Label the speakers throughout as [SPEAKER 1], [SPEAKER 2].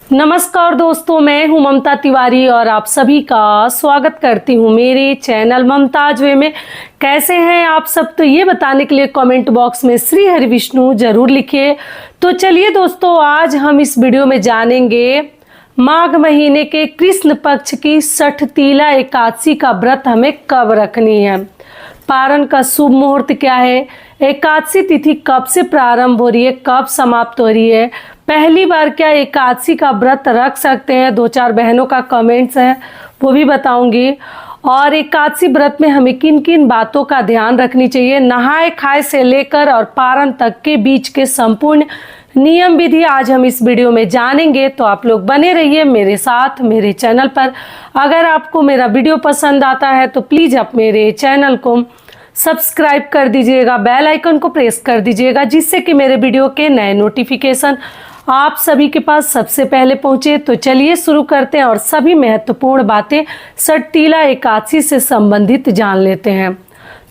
[SPEAKER 1] नमस्कार दोस्तों, मैं हूं ममता तिवारी और आप सभी का स्वागत करती हूं मेरे चैनल ममताज वे में। कैसे हैं आप सब, तो ये बताने के लिए कमेंट बॉक्स में श्री हरि विष्णु जरूर लिखिए। तो चलिए दोस्तों, आज हम इस वीडियो में जानेंगे माघ महीने के कृष्ण पक्ष की षठतीला एकादशी का व्रत हमें कब रखनी है, पारण का शुभ मुहूर्त क्या है, एकादशी तिथि कब से प्रारंभ हो रही है, कब समाप्त हो रही है, पहली बार क्या एकादशी का व्रत रख सकते हैं। 2-4 बहनों का कमेंट्स है, वो भी बताऊंगी। और एकादशी व्रत में हमें किन किन बातों का ध्यान रखनी चाहिए, नहाए खाए से लेकर और पारण तक के बीच के संपूर्ण नियम विधि आज हम इस वीडियो में जानेंगे। तो आप लोग बने रहिए मेरे साथ मेरे चैनल पर। अगर आपको मेरा वीडियो पसंद आता है तो प्लीज़ आप मेरे चैनल को सब्सक्राइब कर दीजिएगा, बेल आइकन को प्रेस कर दीजिएगा, जिससे कि मेरे वीडियो के नए नोटिफिकेशन आप सभी के पास सबसे पहले पहुंचे। तो चलिए शुरू करते हैं और सभी महत्वपूर्ण बातें षठतीला एकादशी से संबंधित जान लेते हैं।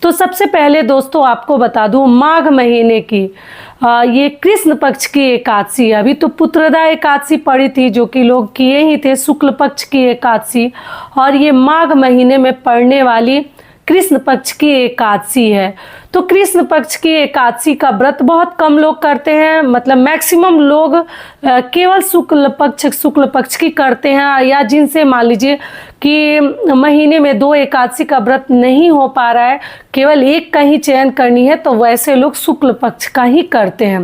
[SPEAKER 1] तो सबसे पहले दोस्तों आपको बता दूं, माघ महीने की ये कृष्ण पक्ष की एकादशी, अभी तो पुत्रदा एकादशी पड़ी थी जो कि लोग किए ही थे, शुक्ल पक्ष की एकादशी, और ये माघ महीने में पड़ने वाली कृष्ण पक्ष की एकादशी है। तो कृष्ण पक्ष की एकादशी का व्रत बहुत कम लोग करते हैं, मतलब मैक्सिमम लोग केवल शुक्ल पक्ष की करते हैं, या जिनसे मान लीजिए कि महीने में 2 एकादशी का व्रत नहीं हो पा रहा है, केवल एक का ही चयन करनी है, तो वैसे लोग शुक्ल पक्ष का ही करते हैं।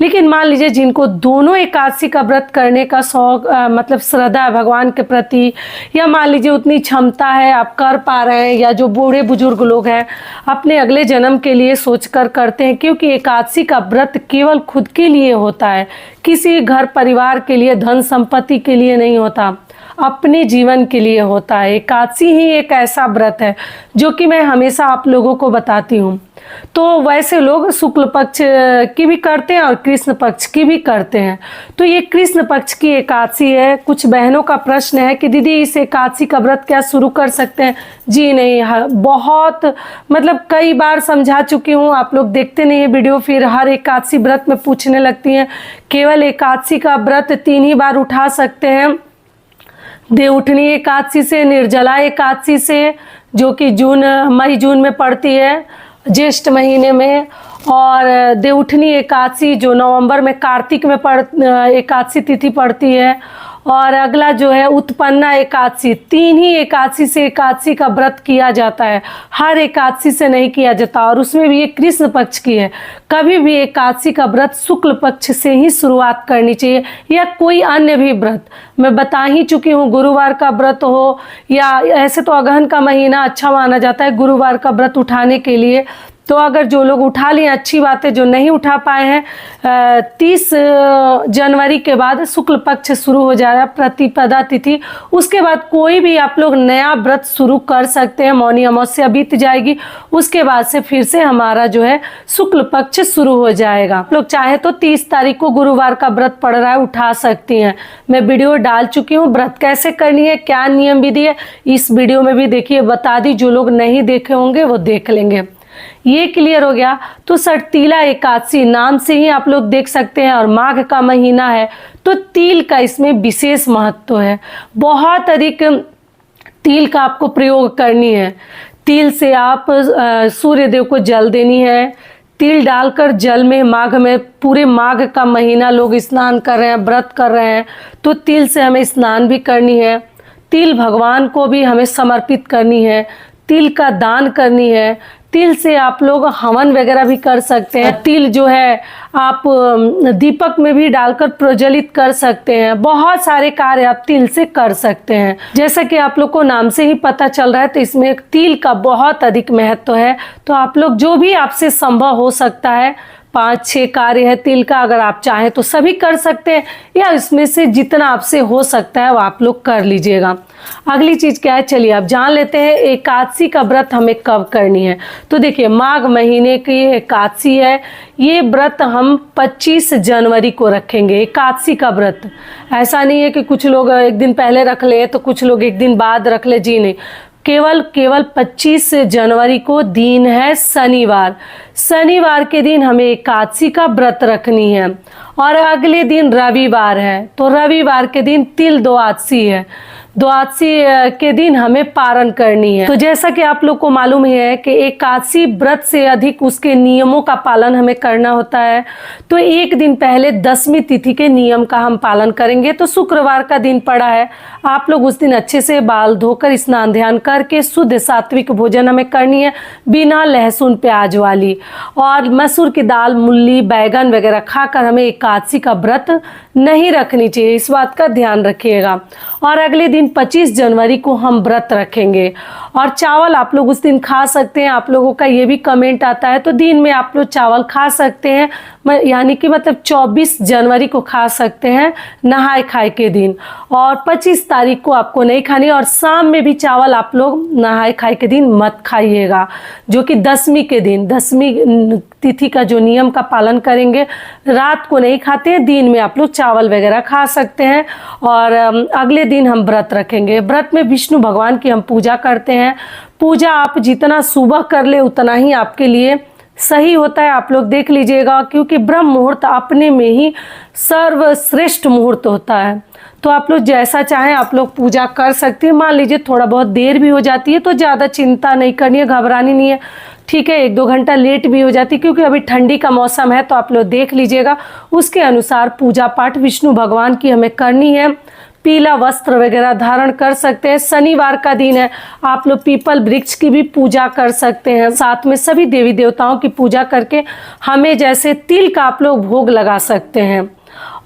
[SPEAKER 1] लेकिन मान लीजिए जिनको दोनों एकादशी का व्रत करने का शौक मतलब श्रद्धा है भगवान के प्रति, या मान लीजिए उतनी क्षमता है आप कर पा रहे हैं, या जो बूढ़े बुजुर्ग लोग हैं अपने अगले जन्म के लिए सोचकर करते हैं, क्योंकि एकादशी का व्रत केवल खुद के लिए होता है, किसी घर परिवार के लिए धन संपत्ति के लिए नहीं होता, अपने जीवन के लिए होता है। एकादशी ही एक ऐसा व्रत है जो कि मैं हमेशा आप लोगों को बताती हूँ। तो वैसे लोग शुक्ल पक्ष की भी करते हैं और कृष्ण पक्ष की भी करते हैं। तो ये कृष्ण पक्ष की एकादशी है। कुछ बहनों का प्रश्न है कि दीदी इस एकादशी का व्रत क्या शुरू कर सकते हैं? जी नहीं, बहुत मतलब कई बार समझा चुकी हूँ, आप लोग देखते नहीं है वीडियो, फिर हर एकादशी व्रत में पूछने लगती हैं। केवल एकादशी का व्रत 3 ही बार उठा सकते हैं, देवउठनी एकादशी से, निर्जला एकादशी से जो कि मई जून में पड़ती है, ज्येष्ठ महीने में, और देवउठनी एकादशी जो नवंबर में कार्तिक में एकादशी तिथि पड़ती है, और अगला जो है उत्पन्ना एकादशी। 3 ही एकादशी से एकादशी का व्रत किया जाता है, हर एकादशी से नहीं किया जाता, और उसमें भी ये कृष्ण पक्ष की है। कभी भी एकादशी का व्रत शुक्ल पक्ष से ही शुरुआत करनी चाहिए, या कोई अन्य भी व्रत मैं बता ही चुकी हूँ। गुरुवार का व्रत हो, या ऐसे तो अगहन का महीना अच्छा माना जाता है गुरुवार का व्रत उठाने के लिए, तो अगर जो लोग उठा लिए अच्छी बात है, जो नहीं उठा पाए हैं 30 जनवरी के बाद शुक्ल पक्ष शुरू हो जाएगा, प्रतिपदा तिथि, उसके बाद कोई भी आप लोग नया व्रत शुरू कर सकते हैं। मौनी अमावस्या बीत जाएगी, उसके बाद से फिर से हमारा जो है शुक्ल पक्ष शुरू हो जाएगा। आप लोग चाहे तो 30 तारीख को गुरुवार का व्रत पड़ रहा है, उठा सकती हैं। मैं वीडियो डाल चुकी हूँ, व्रत कैसे करनी है, क्या नियम विधि है, इस वीडियो में भी देखिए, बता दी। जो लोग नहीं देखे होंगे वो देख लेंगे। ये क्लियर हो गया। तो षठतीला एकादशी नाम से ही आप लोग देख सकते हैं, और माघ का महीना है तो तिल का इसमें विशेष महत्व है। बहुत अधिक तिल का आपको प्रयोग करनी है। तिल से आप सूर्य देव को जल देनी है। तिल डालकर जल में माघ में, पूरे माघ का महीना लोग स्नान कर रहे हैं, व्रत कर रहे हैं, तो तिल से हमें स्नान भी करनी है। तिल भगवान को भी हमें समर्पित करनी है, तिल का दान करनी है। तिल से आप लोग हवन वगैरह भी कर सकते हैं। तिल जो है आप दीपक में भी डालकर प्रज्वलित कर सकते हैं। बहुत सारे कार्य आप तिल से कर सकते हैं। जैसा कि आप लोग को नाम से ही पता चल रहा है, तो इसमें तिल का बहुत अधिक महत्व है। तो आप लोग जो भी आपसे संभव हो सकता है, 5-6 कार्य है तिल का, अगर आप चाहें तो सभी कर सकते हैं, या इसमें से जितना आपसे हो सकता है वो आप लोग कर लीजिएगा। अगली चीज़ क्या है, चलिए आप जान लेते हैं एकादशी का व्रत हमें कब करनी है। तो देखिए, माघ महीने की एकादशी है। ये व्रत हम 25 जनवरी को रखेंगे, एकादशी का व्रत। ऐसा नहीं है कि कुछ लोग एक दिन पहले रख ले तो कुछ लोग एक दिन बाद रख ले, जी नहीं। केवल 25 जनवरी को दिन है शनिवार। शनिवार के दिन हमें एकादशी का व्रत रखनी है। और अगले दिन रविवार है, तो रविवार के दिन तिल द्वादशी है। द्वादशी के दिन हमें पारण करनी है। तो जैसा कि आप लोग को मालूम है कि एकादशी व्रत से अधिक उसके नियमों का पालन हमें करना होता है। तो एक दिन पहले 10वीं तिथि के नियम का हम पालन करेंगे। तो शुक्रवार का दिन पड़ा है, आप लोग उस दिन अच्छे से बाल धोकर स्नान ध्यान करके शुद्ध सात्विक भोजन हमें करनी है, बिना लहसुन प्याज वाली। और मसूर की दाल, मूली, बैगन वगैरह खाकर हमें एकादशी का व्रत नहीं रखनी चाहिए, इस बात का ध्यान रखिएगा। और अगले दिन 25 जनवरी को हम व्रत रखेंगे। और चावल आप लोग उस दिन खा सकते हैं। आप लोगों का ये भी कमेंट आता है, तो दिन में आप लोग चावल खा सकते हैं, यानी कि मतलब 24 जनवरी को खा सकते हैं नहाए खाए के दिन। और 25 तारीख को आपको नहीं खानी। और शाम में भी चावल आप लोग नहाए खाए के दिन मत खाइएगा, जो कि 10वीं के दिन, 10वीं तिथि का जो नियम का पालन करेंगे। रात को नहीं खाते हैं, दिन में आप लोग चावल वगैरह खा सकते हैं। और अगले दिन हम व्रत रखेंगे। व्रत में विष्णु भगवान की हम पूजा करते हैं। पूजा आप जितना सुबह कर ले उतना ही आपके लिए सही होता है। आप लोग देख लीजिएगा, क्योंकि ब्रह्म मुहूर्त अपने में ही सर्वश्रेष्ठ मुहूर्त होता है। तो आप लोग जैसा चाहें आप लोग पूजा कर सकते हैं। मान लीजिए थोड़ा बहुत देर भी हो जाती है तो ज़्यादा चिंता नहीं करनी है, घबरानी नहीं है, ठीक है। 1-2 घंटा लेट भी हो जाती है, क्योंकि अभी ठंडी का मौसम है। तो आप लोग देख लीजिएगा, उसके अनुसार पूजा पाठ विष्णु भगवान की हमें करनी है। पीला वस्त्र वगैरह धारण कर सकते हैं। शनिवार का दिन है, आप लोग पीपल वृक्ष की भी पूजा कर सकते हैं। साथ में सभी देवी देवताओं की पूजा करके हमें जैसे तिल का आप लोग भोग लगा सकते हैं।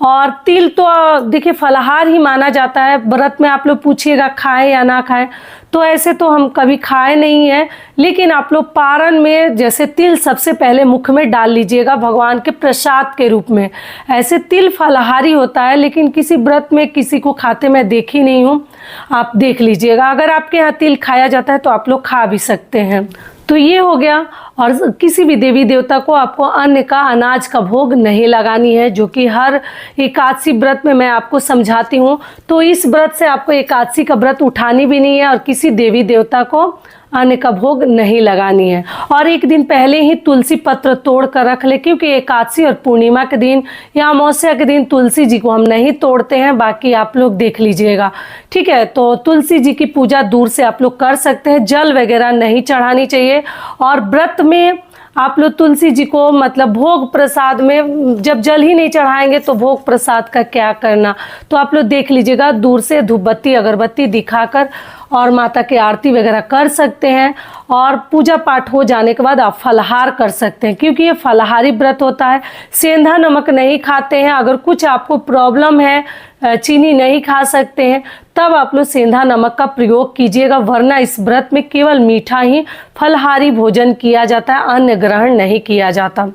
[SPEAKER 1] और तिल तो देखिए फलाहार ही माना जाता है। व्रत में आप लोग पूछिएगा खाएं या ना खाएं, तो ऐसे तो हम कभी खाए नहीं हैं, लेकिन आप लोग पारण में जैसे तिल सबसे पहले मुख में डाल लीजिएगा भगवान के प्रसाद के रूप में। ऐसे तिल फलाहारी होता है, लेकिन किसी व्रत में किसी को खाते मैं देखी नहीं हूँ, आप देख लीजिएगा। अगर आपके यहाँ तिल खाया जाता है तो आप लोग खा भी सकते हैं। तो ये हो गया। और किसी भी देवी देवता को आपको अन्न का, अनाज का भोग नहीं लगानी है, जो कि हर एकादशी व्रत में मैं आपको समझाती हूँ। तो इस व्रत से आपको एकादशी का व्रत उठानी भी नहीं है और किसी देवी देवता को अन्न का भोग नहीं लगानी है। और एक दिन पहले ही तुलसी पत्र तोड़ कर रख ले, क्योंकि एकादशी और पूर्णिमा के दिन या अमावस्या के दिन तुलसी जी को हम नहीं तोड़ते हैं। बाकी आप लोग देख लीजिएगा, ठीक है। तो तुलसी जी की पूजा दूर से आप लोग कर सकते हैं, जल वगैरह नहीं चढ़ानी चाहिए। और व्रत में आप लोग तुलसी जी को मतलब भोग प्रसाद में जब जल ही नहीं चढ़ाएंगे तो भोग प्रसाद का क्या करना। तो आप लोग देख लीजिएगा, दूर से धूप बत्ती अगरबत्ती दिखाकर और माता की आरती वगैरह कर सकते हैं। और पूजा पाठ हो जाने के बाद आप फलाहार कर सकते हैं, क्योंकि ये फलाहारी व्रत होता है। सेंधा नमक नहीं खाते हैं। अगर कुछ आपको प्रॉब्लम है, चीनी नहीं खा सकते हैं, तब आप लोग सेंधा नमक का प्रयोग कीजिएगा, वरना इस व्रत में केवल मीठा ही फलाहारी भोजन किया जाता है, अन्न ग्रहण नहीं किया जाता।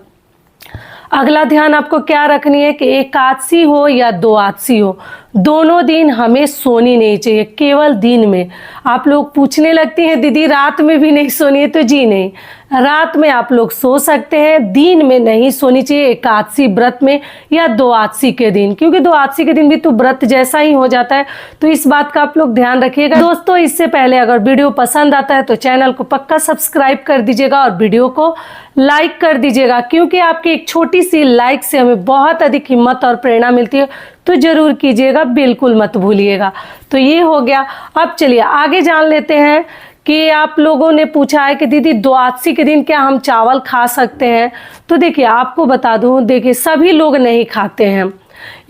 [SPEAKER 1] अगला ध्यान आपको क्या रखनी है कि एकादशी हो या द्वादशी हो, दोनों दिन हमें सोनी नहीं चाहिए, केवल दिन में। आप लोग पूछने लगती हैं दीदी रात में भी नहीं सोनी है, तो जी नहीं, रात में आप लोग सो सकते हैं, दिन में नहीं सोनी चाहिए एकादशी व्रत में या द्वादशी के दिन, क्योंकि द्वादशी के दिन भी तो व्रत जैसा ही हो जाता है। तो इस बात का आप लोग ध्यान रखिएगा। दोस्तों इससे पहले अगर वीडियो पसंद आता है तो चैनल को पक्का सब्सक्राइब कर दीजिएगा और वीडियो को लाइक कर दीजिएगा, क्योंकि आपकी एक छोटी सी लाइक से हमें बहुत अधिक हिम्मत और प्रेरणा मिलती है। तो जरूर कीजिएगा, बिल्कुल मत भूलिएगा। तो ये हो गया। अब चलिए आगे जान लेते हैं कि आप लोगों ने पूछा है कि दीदी द्वादशी के दिन क्या हम चावल खा सकते हैं। तो देखिए आपको बता दूं, देखिए सभी लोग नहीं खाते हैं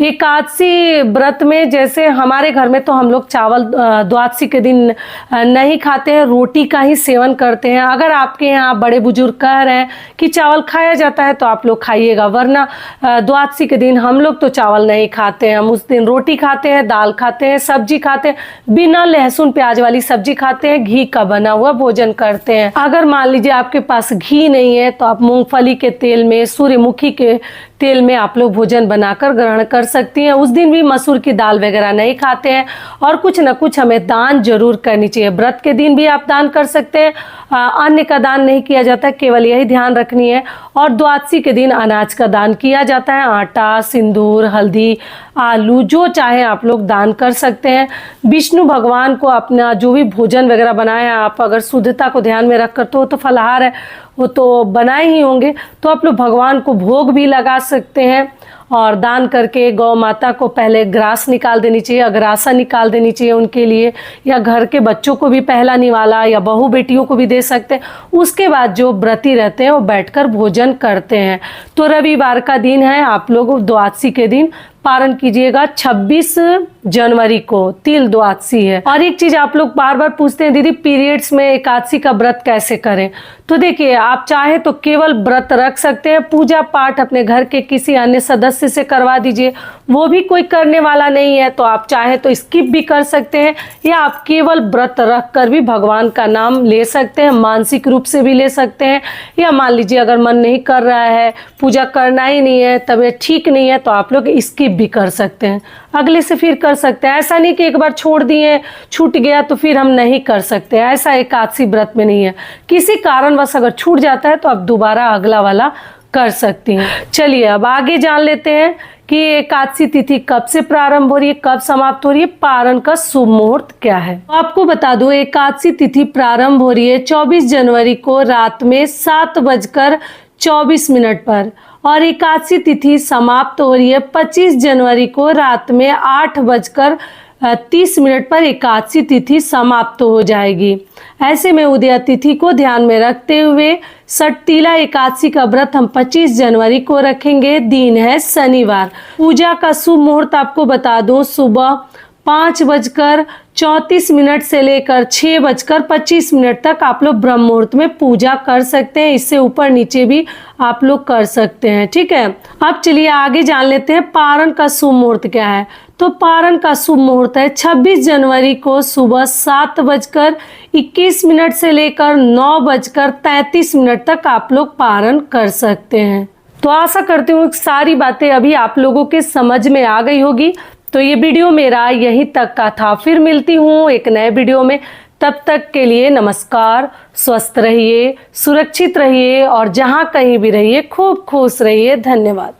[SPEAKER 1] एकादशी व्रत में। जैसे हमारे घर में तो हम लोग चावल द्वादशी के दिन नहीं खाते हैं, रोटी का ही सेवन करते हैं। अगर आपके यहाँ बड़े बुजुर्ग कह रहे हैं कि चावल खाया जाता है तो आप लोग खाइएगा, वरना द्वादशी के दिन हम लोग तो चावल नहीं खाते हैं। हम उस दिन रोटी खाते हैं, दाल खाते हैं, सब्जी खाते हैं, बिना लहसुन प्याज वाली सब्जी खाते हैं, घी का बना हुआ भोजन करते हैं। अगर मान लीजिए आपके पास घी नहीं है तो आप मूंगफली के तेल में, सूर्यमुखी के तेल में आप लोग भोजन बनाकर ग्रहण कर सकती हैं। उस दिन भी मसूर की दाल वगैरह नहीं खाते हैं। और कुछ ना कुछ हमें दान जरूर करनी चाहिए। व्रत के दिन भी आप दान कर सकते हैं, अन्न का दान नहीं किया जाता, केवल यही ध्यान रखनी है। और द्वादशी के दिन अनाज का दान किया जाता है, आटा, सिंदूर, हल्दी, आलू, जो चाहे आप लोग दान कर सकते हैं। विष्णु भगवान को अपना जो भी भोजन वगैरह बनाए हैं, आप अगर शुद्धता को ध्यान में रखकर, तो फलाहार है वो तो बनाए ही होंगे, तो आप लोग भगवान को भोग भी लगा सकते हैं। और दान करके गौ माता को पहले ग्रास निकाल देनी चाहिए, अग्रासा निकाल देनी चाहिए उनके लिए, या घर के बच्चों को भी पहला निवाला या बहू बेटियों को भी दे सकते हैं। उसके बाद जो व्रती रहते हैं वो बैठकर भोजन करते हैं। तो रविवार का दिन है, आप लोग द्वादशी के दिन पारण कीजिएगा। 26 जनवरी को तिल द्वादशी है। और एक चीज आप लोग बार बार पूछते हैं, दीदी पीरियड्स में एकादशी का व्रत कैसे करें? तो देखिए, आप चाहे तो केवल व्रत रख सकते हैं, पूजा पाठ अपने घर के किसी अन्य सदस्य से करवा दीजिए, वो भी कोई करने वाला नहीं है, तो आप चाहे तो स्किप भी कर सकते हैं, या आप केवल व्रत रख कर भी भगवान का नाम ले सकते हैं, मानसिक रूप से भी ले सकते हैं। या मान लीजिए अगर मन नहीं कर रहा है, पूजा करना ही नहीं है, तबीयत ठीक नहीं है, तो आप लोग स्किप भी कर सकते हैं, अगले से फिर कर सकते हैं। ऐसा नहीं कि एक बार छोड़ दिए छूट गया तो फिर हम नहीं कर सकते, ऐसा एकादशी व्रत में नहीं है। किसी कारणवश अगर छूट जाता है तो आप दोबारा अगला वाला कर सकती हैं। चलिए अब आगे जान लेते हैं कि एकादशी तिथि कब से प्रारंभ हो रही है, कब समाप्त हो रही है, पारण का शुभ मुहूर्त क्या है। तो आपको बता दूं, एकादशी तिथि प्रारंभ हो रही है 24 जनवरी को रात में 7:24 पर, और एकादशी तिथि समाप्त हो रही है 25 जनवरी को रात में 8:30 पर एकादशी तिथि समाप्त हो जाएगी। ऐसे में उदया तिथि को ध्यान में रखते हुए षटतिला एकादशी का व्रत हम 25 जनवरी को रखेंगे। दिन है शनिवार। पूजा का शुभ मुहूर्त आपको बता दूं, सुबह 5:34 से लेकर 6:25 तक आप लोग ब्रह्म मुहूर्त में पूजा कर सकते हैं। इससे ऊपर नीचे भी आप लोग कर सकते हैं, ठीक है। अब चलिए आगे जान लेते हैं पारण का शुभ मुहूर्त क्या है। तो पारण का शुभ मुहूर्त है 26 जनवरी को सुबह 7:21 से लेकर 9:33 तक आप लोग पारण कर सकते हैं। तो आशा करती हूँ सारी बातें अभी आप लोगों के समझ में आ गई होगी। तो ये वीडियो मेरा यहीं तक का था, फिर मिलती हूँ एक नए वीडियो में। तब तक के लिए नमस्कार, स्वस्थ रहिए, सुरक्षित रहिए, और जहाँ कहीं भी रहिए खूब खुश रहिए। धन्यवाद।